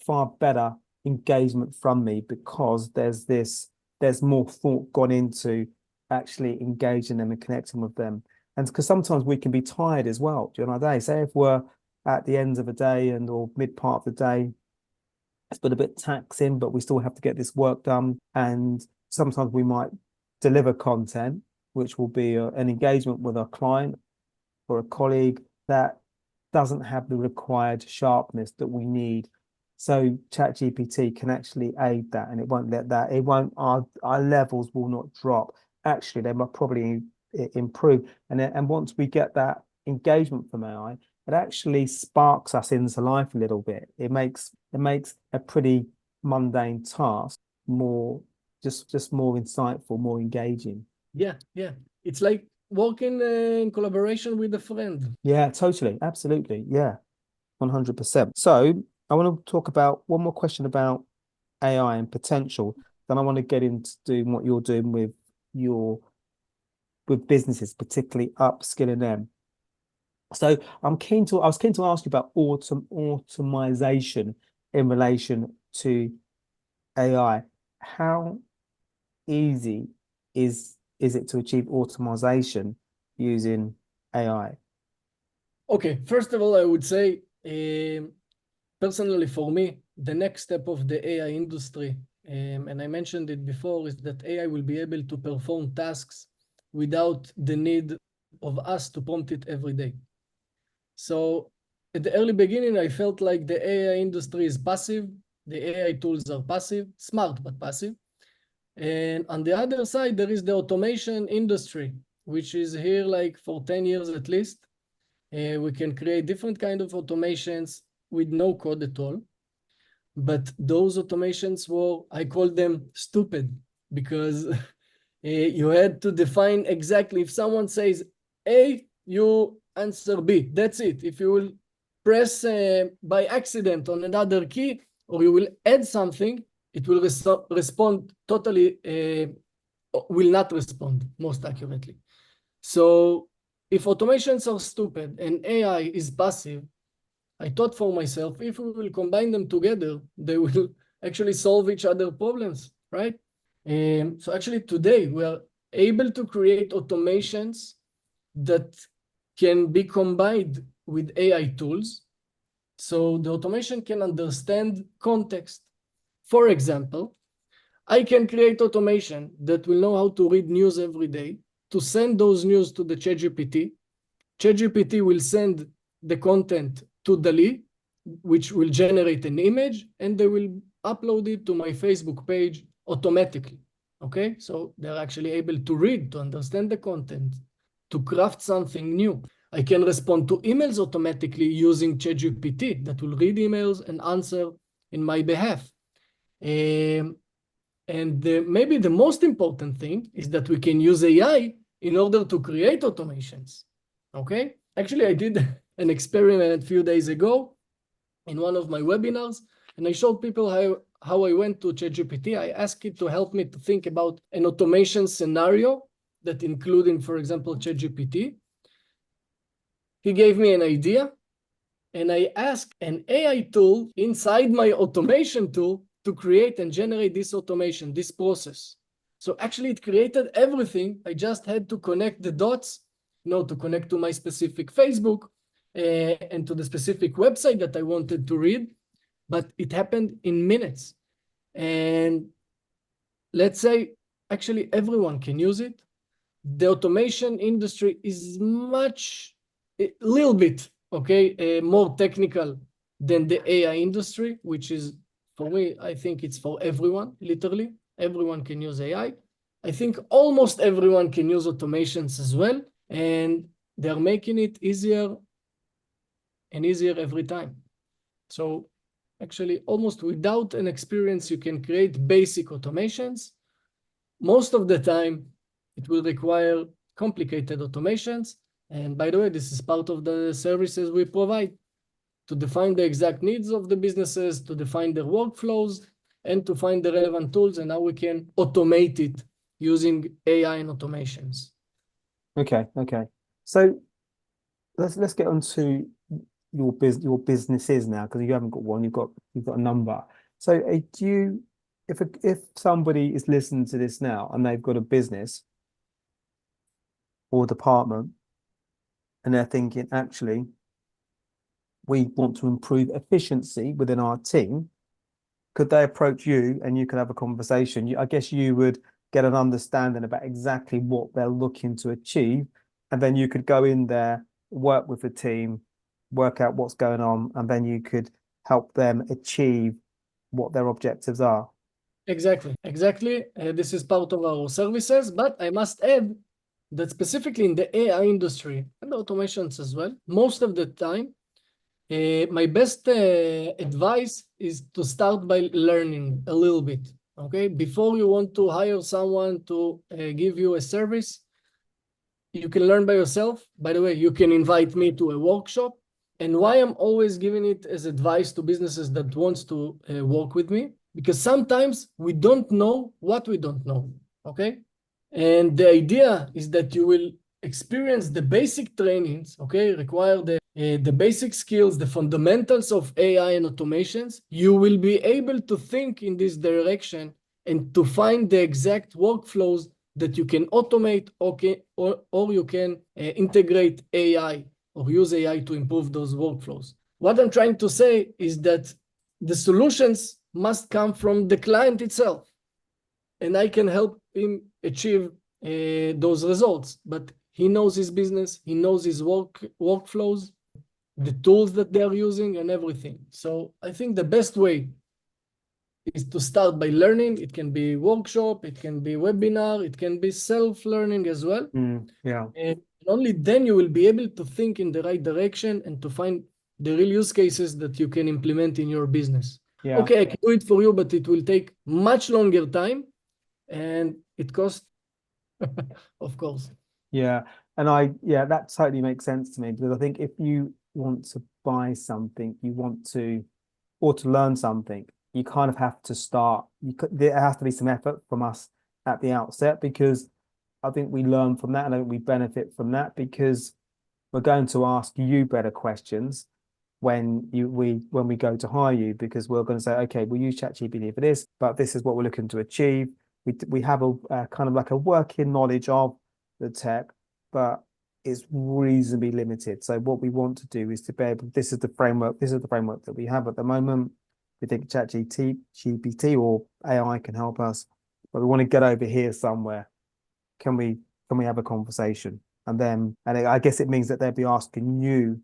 far better engagement from me because there's more thought gone into actually engaging them and connecting with them. And because sometimes we can be tired as well during our day. Say if we're at the end of a day and or mid part of the day, it's been a bit taxing, but we still have to get this work done. And sometimes we might deliver content, which will be an engagement with a client or a colleague that doesn't have the required sharpness that we need. So ChatGPT can actually aid that, and it won't let that, it won't, our levels will not drop. Actually, they might probably improve. And once we get that engagement from AI, it actually sparks us into life a little bit. It makes a pretty mundane task more just more insightful, more engaging. Yeah. It's like working in collaboration with a friend. Yeah, totally. Absolutely. Yeah, 100%. So I want to talk about one more question about AI and potential. Then I want to get into doing what you're doing with businesses, particularly upskilling them. So I was keen to ask you about automation in relation to AI. How easy is it to achieve automation using AI? Okay, first of all, I would say, personally for me, the next step of the AI industry, and I mentioned it before, is that AI will be able to perform tasks without the need of us to prompt it every day. So at the early beginning, I felt like the AI industry is passive. The AI tools are passive, smart, but passive. And on the other side, there is the automation industry, which is here like for 10 years at least. We can create different kind of automations with no code at all. But those automations were, I call them stupid, because you had to define exactly, if someone says A, you answer B. That's it. If you will press by accident on another key, or you will add something, it will respond totally, will not respond most accurately. So if automations are stupid and AI is passive, I thought for myself, if we will combine them together, they will actually solve each other's problems, right? So actually today we are able to create automations that can be combined with AI tools. So the automation can understand context. For example, I can create automation that will know how to read news every day, to send those news to the ChatGPT. ChatGPT will send the content to DALL-E, which will generate an image, and they will upload it to my Facebook page automatically. Okay, so they're actually able to read, to understand the content, to craft something new. I can respond to emails automatically using ChatGPT that will read emails and answer in my behalf. And maybe the most important thing is that we can use AI in order to create automations. Okay, actually, I did an experiment a few days ago in one of my webinars, and I showed people how I went to ChatGPT. I asked it to help me to think about an automation scenario that including, for example, ChatGPT. He gave me an idea, and I asked an AI tool inside my automation tool to create and generate this automation, this process. So actually it created everything. I just had to connect the dots, to connect to my specific Facebook and to the specific website that I wanted to read, but it happened in minutes. And let's say actually everyone can use it. The automation industry is a little bit, more technical than the AI industry, which is, for me, I think it's for everyone, literally. Everyone can use AI. I think almost everyone can use automations as well, and they're making it easier and easier every time. So actually, almost without an experience, you can create basic automations. Most of the time, it will require complicated automations. And by the way, this is part of the services we provide, to define the exact needs of the businesses, to define their workflows, and to find the relevant tools and how we can automate it using AI and automations. Okay, okay. So let's get on to your businesses now, because you haven't got one, you've got a number. So do you, if somebody is listening to this now and they've got a business or department and they're thinking, actually, we want to improve efficiency within our team, could they approach you and you could have a conversation? I guess you would get an understanding about exactly what they're looking to achieve, and then you could go in there, work with the team, work out what's going on, and then you could help them achieve what their objectives are. Exactly, exactly. This is part of our services, but I must add that specifically in the AI industry and automations as well, most of the time, my best advice is to start by learning a little bit, okay? Before you want to hire someone to give you a service, you can learn by yourself. By the way, you can invite me to a workshop. And why I'm always giving it as advice to businesses that wants to work with me, because sometimes we don't know what we don't know, okay? And the idea is that you will experience the basic trainings, okay, require the basic skills, the fundamentals of AI and automations. You will be able to think in this direction and to find the exact workflows that you can automate, or you can integrate AI or use AI to improve those workflows. What I'm trying to say is that the solutions must come from the client itself, and I can help him achieve those results. But he knows his business, he knows his workflows, the tools that they are using, and everything. So I think the best way is to start by learning. It can be workshop, it can be webinar, it can be self-learning as well. Yeah. And only then you will be able to think in the right direction and to find the real use cases that you can implement in your business. Yeah. Okay, I can do it for you, but it will take much longer time and it costs, of course. Yeah. And that totally makes sense to me, because I think if you want to buy something, or to learn something, you kind of have to start. There has to be some effort from us at the outset, because I think we learn from that, and I think we benefit from that, because we're going to ask you better questions when we go to hire you, because we're going to say, okay, we'll use ChatGPT for this, but this is what we're looking to achieve. We have a kind of like a working knowledge of the tech, but it's reasonably limited. So what we want to do is to be able, this is the framework that we have at the moment. We think ChatGPT or AI can help us, but we want to get over here somewhere. Can we have a conversation? And I guess it means that they'll be asking you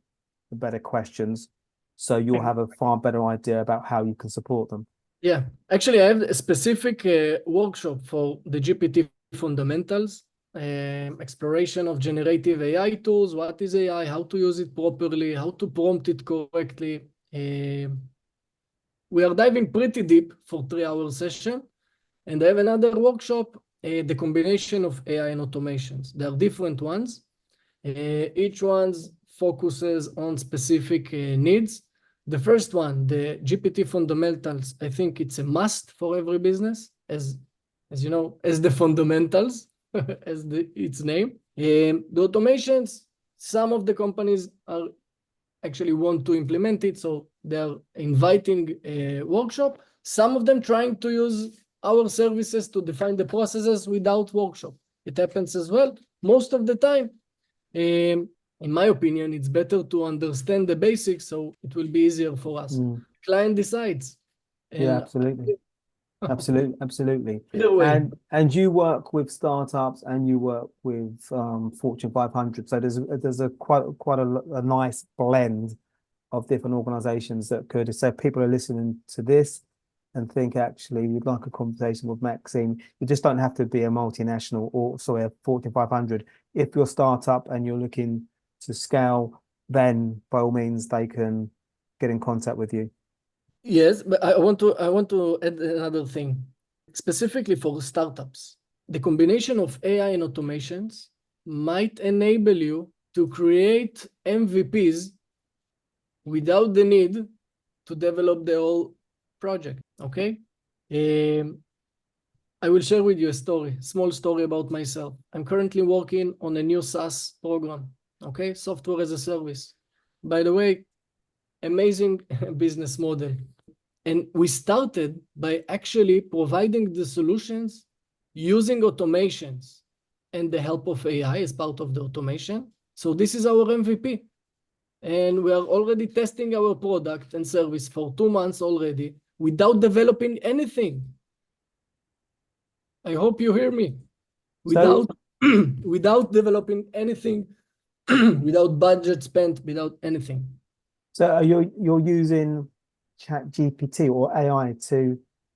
the better questions, so you'll have a far better idea about how you can support them. Yeah, actually, I have a specific workshop for the GPT fundamentals, exploration of generative AI tools. What is AI? How to use it properly? How to prompt it correctly? We are diving pretty deep for 3-hour session, and I have another workshop, the combination of AI and automations. There are different ones. Each one focuses on specific needs. The first one, the GPT fundamentals, I think it's a must for every business, as you know, as the fundamentals, as its name. The automations, some of the companies are actually want to implement it, so they're inviting a workshop. Some of them trying to use our services to define the processes without workshop. It happens as well. Most of the time, in my opinion, it's better to understand the basics, so it will be easier for us. Client decides. Yeah, absolutely. Absolutely. Either way. And you work with startups and you work with Fortune 500. So there's a quite a nice blend of different organizations that could. So people are listening to this and think, actually, we'd like a conversation with Maxim. You just don't have to be a multinational a Fortune 500. If you're a startup and you're looking to scale, then by all means they can get in contact with you. Yes, but I want to add another thing, specifically for startups. The combination of AI and automations might enable you to create MVPs without the need to develop the whole project. Okay, I will share with you a story, small story about myself. I'm currently working on a new SaaS program, okay? Software as a service. By the way, amazing business model. And we started by actually providing the solutions using automations and the help of AI as part of the automation. So this is our MVP. And we are already testing our product and service for 2 months already without developing anything. I hope you hear me. Without, without developing anything, without budget spent, without anything. So you're using ChatGPT or AI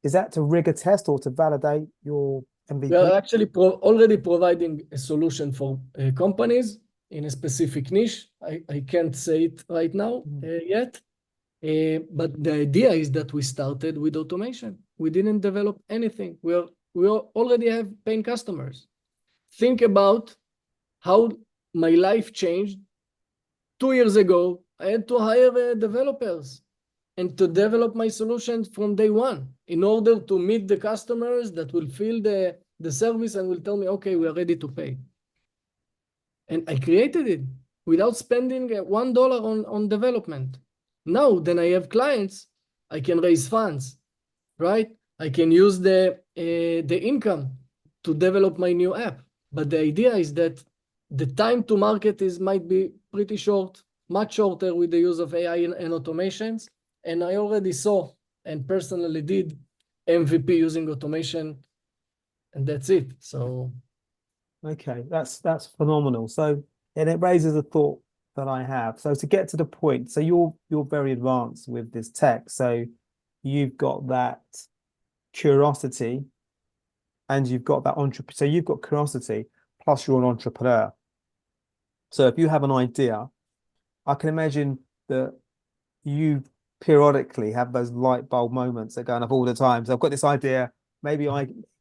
is that to rig a test or to validate your MVP? We are actually already providing a solution for companies in a specific niche. I can't say it right now yet, but the idea is that we started with automation. We didn't develop anything. We already have paying customers. Think about how my life changed. 2 years ago, I had to hire developers and to develop my solutions from day one in order to meet the customers that will feel the service and will tell me, okay, we are ready to pay. And I created it without spending $1 on development. Now, then I have clients, I can raise funds, right? I can use the income to develop my new app. But the idea is that the time to market might be pretty short, much shorter with the use of AI and automations. And I already saw and personally did MVP using automation, and that's it. So, okay, that's phenomenal. So, and it raises a thought that I have. So to get to the point, so you're very advanced with this tech. So you've got that curiosity and you've got that entrepreneur. So you've got curiosity plus you're an entrepreneur. So if you have an idea, I can imagine that you periodically have those light bulb moments that go off all the time. So I've got this idea. Maybe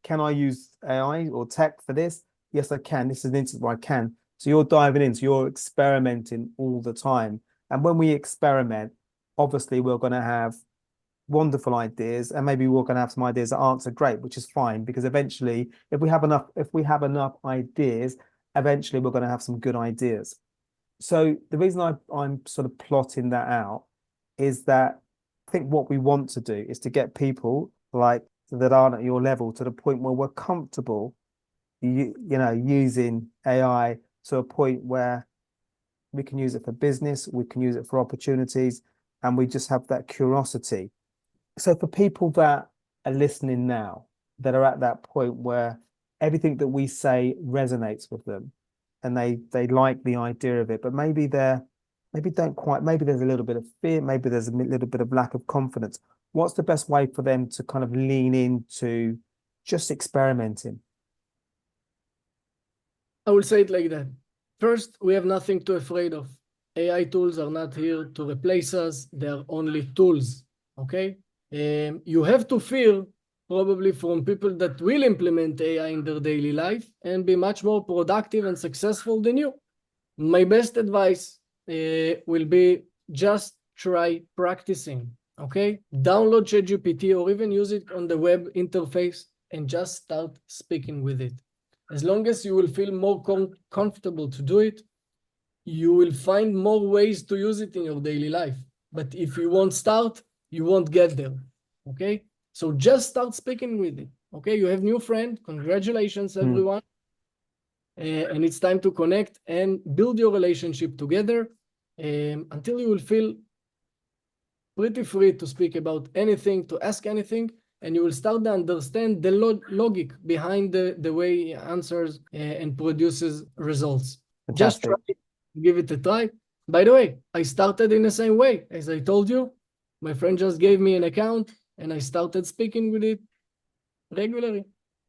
can I use AI or tech for this? Yes, I can. This is an instance where I can. So you're diving in. So you're experimenting all the time. And when we experiment, obviously we're going to have wonderful ideas, and maybe we're going to have some ideas that aren't so great, which is fine, because eventually, if we have enough ideas, eventually we're going to have some good ideas. So the reason I'm sort of plotting that out is that I think what we want to do is to get people like that aren't at your level to the point where we're comfortable, using AI to a point where we can use it for business, we can use it for opportunities, and we just have that curiosity. So for people that are listening now, that are at that point where everything that we say resonates with them, and they like the idea of it, but maybe maybe there's a little bit of fear, maybe there's a little bit of lack of confidence. What's the best way for them to kind of lean into just experimenting? I will say it like that. First, we have nothing to afraid of. AI tools are not here to replace us. They are only tools, okay? You have to fear probably from people that will implement AI in their daily life and be much more productive and successful than you. My best advice will be just try practicing, okay? Download ChatGPT or even use it on the web interface and just start speaking with it. As long as you will feel more comfortable to do it, you will find more ways to use it in your daily life. But if you won't start, you won't get there, okay? So just start speaking with it, okay? You have new friend. Congratulations, everyone. And it's time to connect and build your relationship together until you will feel pretty free to speak about anything, to ask anything, and you will start to understand the logic behind the way he answers and produces results. Fantastic. Just try it, give it a try. By the way, I started in the same way. As I told you, my friend just gave me an account and I started speaking with it regularly.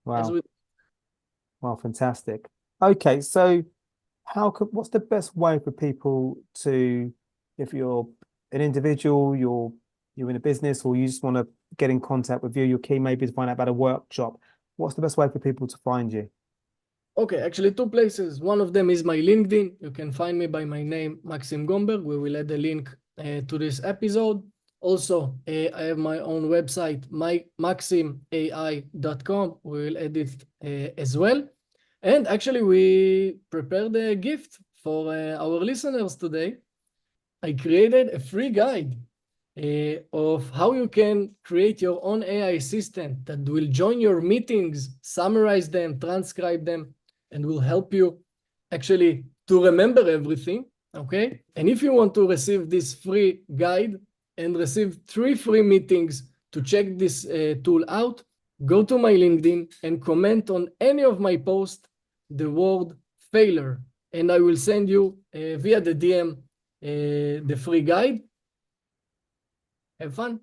Wow. Wow, fantastic. Okay, so what's the best way for people to, if you're an individual, you're in a business, or you just want to get in contact with you, you're keen maybe to find out about a workshop, what's the best way for people to find you? Okay, actually 2 places. One of them is my LinkedIn. You can find me by my name, Maxim Gomberg. We will add a link to this episode. Also, I have my own website, maximai.com. We'll add it as well. And actually, we prepared a gift for our listeners today. I created a free guide of how you can create your own AI assistant that will join your meetings, summarize them, transcribe them, and will help you actually to remember everything. Okay. And if you want to receive this free guide and receive 3 free meetings to check this tool out, go to my LinkedIn and comment on any of my posts the word failure, and I will send you via the DM the free guide. Have fun.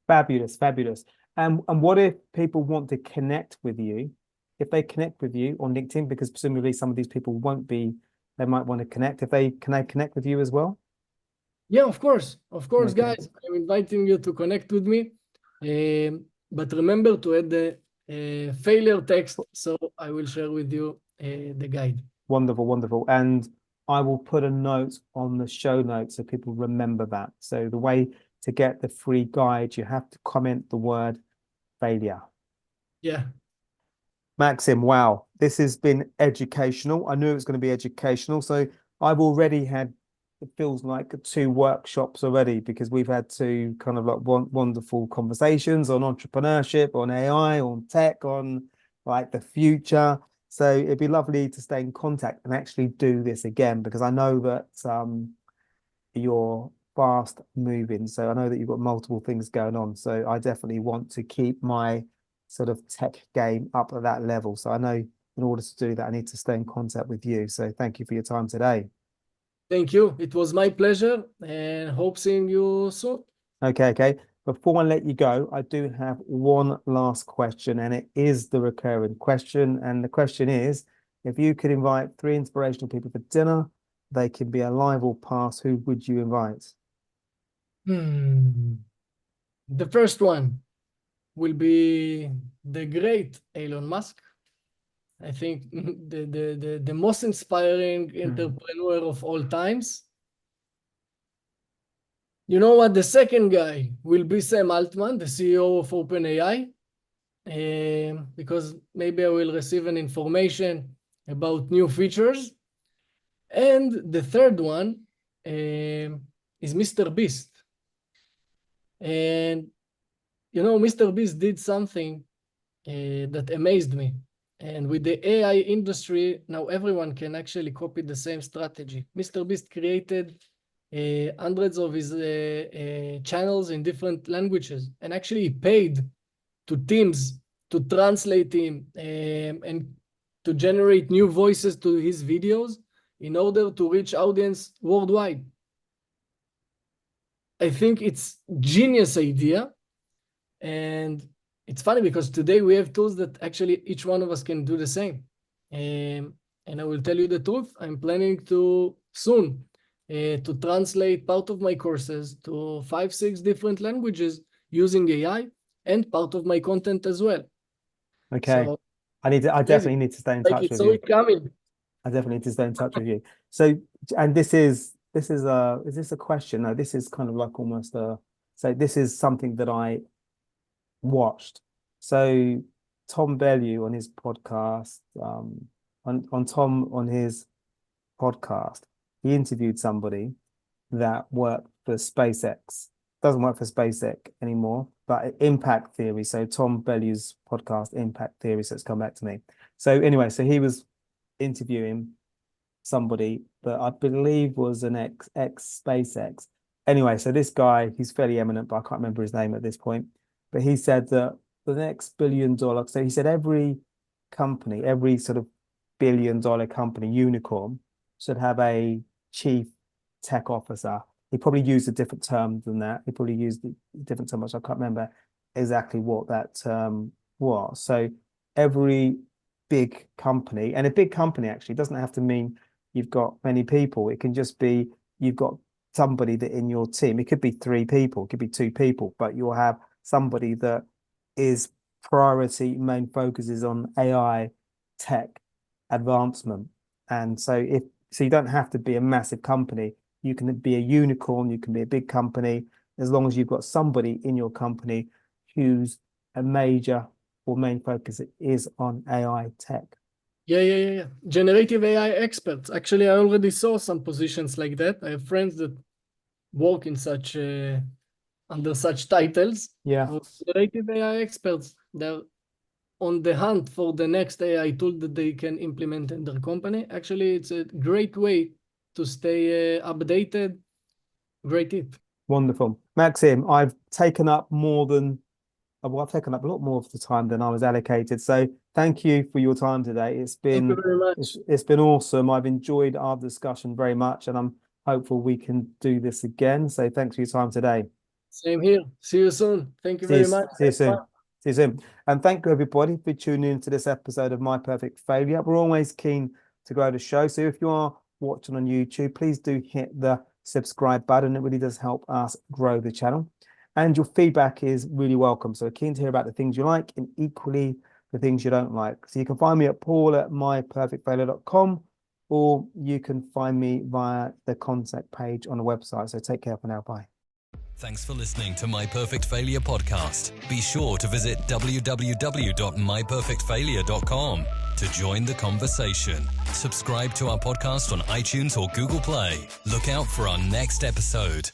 Fabulous, fabulous. And what if people want to connect with you? If they connect with you on LinkedIn, because presumably some of these people won't be, they might want to connect. Can they connect with you as well? Yeah, of course, Okay. guys. I'm inviting you to connect with me, but remember to add the failure text, so I will share with you the guide. Wonderful, wonderful. And I will put a note on the show notes so people remember that. So the way to get the free guide, you have to comment the word failure. Yeah. Maxim, wow, this has been educational. I knew it was going to be educational. So I've already had, it feels like 2 workshops already, because we've had 2 kind of like wonderful conversations on entrepreneurship, on AI, on tech, on like the future. So it'd be lovely to stay in contact and actually do this again, because I know that you're fast moving. So I know that you've got multiple things going on. So I definitely want to keep my sort of tech game up at that level. So I know in order to do that, I need to stay in contact with you. So thank you for your time today. Thank you. It was my pleasure, and hope seeing you soon. Okay. Before I let you go, I do have one last question, and it is the recurring question. And the question is, if you could invite 3 inspirational people for dinner, they can be alive or past, who would you invite? The first one will be the great Elon Musk. I think the most inspiring entrepreneur of all times. You know what? The second guy will be Sam Altman, the CEO of OpenAI, because maybe I will receive an information about new features. And the third one is Mr. Beast. And, you know, Mr. Beast did something that amazed me. And with the AI industry, now everyone can actually copy the same strategy. Mr. Beast created hundreds of his channels in different languages, and actually paid to teams to translate him and to generate new voices to his videos in order to reach audience worldwide. I think it's genius idea, and it's funny because today we have tools that actually each one of us can do the same. And I will tell you the truth, I'm planning to soon to translate part of my courses to 5-6 different languages using AI, and part of my content as well. Okay. So I definitely need to stay in touch with you. It's coming. I definitely need to stay in touch with you. So, and is this a question? No, this is kind of like almost so this is something that I watched. So Tom Bellew on his podcast, on his podcast, he interviewed somebody that worked for SpaceX. Doesn't work for SpaceX anymore, but Impact Theory. So Tom Bellew's podcast, Impact Theory. So it's come back to me. So anyway, so he was interviewing somebody that I believe was an ex SpaceX. Anyway, so this guy, he's fairly eminent, but I can't remember his name at this point. But he said that the next $1 billion, so he said every company, every sort of $1 billion company, unicorn, should have a chief tech officer. He probably used a different term than that. He probably used a different term, which I can't remember exactly what that term was. So every big company, and a big company actually doesn't have to mean you've got many people. It can just be you've got somebody that in your team, it could be 3 people, it could be 2 people, but you'll have somebody that is priority, main focus is on AI tech advancement. And so you don't have to be a massive company. You can be a unicorn, you can be a big company. as long as you've got somebody in your company whose a major or main focus is on AI tech. Yeah. Generative AI experts. Actually, I already saw some positions like that. I have friends that work in such under such titles. Yeah. Generative AI experts. They're on the hunt for the next AI tool that they can implement in their company. Actually, it's a great way to stay updated. Great tip. Wonderful. Maxim, I've taken up a lot more of the time than I was allocated. So thank you for your time today. Thank you very much. It's been awesome. I've enjoyed our discussion very much, and I'm hopeful we can do this again. So thanks for your time today. Same here. See you soon. Thank you very much. See you soon. See you soon. And thank you, everybody, for tuning in to this episode of My Perfect Failure. We're always keen to grow the show. So if you are watching on YouTube, please do hit the subscribe button. It really does help us grow the channel. And your feedback is really welcome. So we're keen to hear about the things you like and equally the things you don't like. So you can find me at paul@myperfectfailure.com, or you can find me via the contact page on the website. So take care for now. Bye. Thanks for listening to My Perfect Failure podcast. Be sure to visit www.myperfectfailure.com to join the conversation. Subscribe to our podcast on iTunes or Google Play. Look out for our next episode.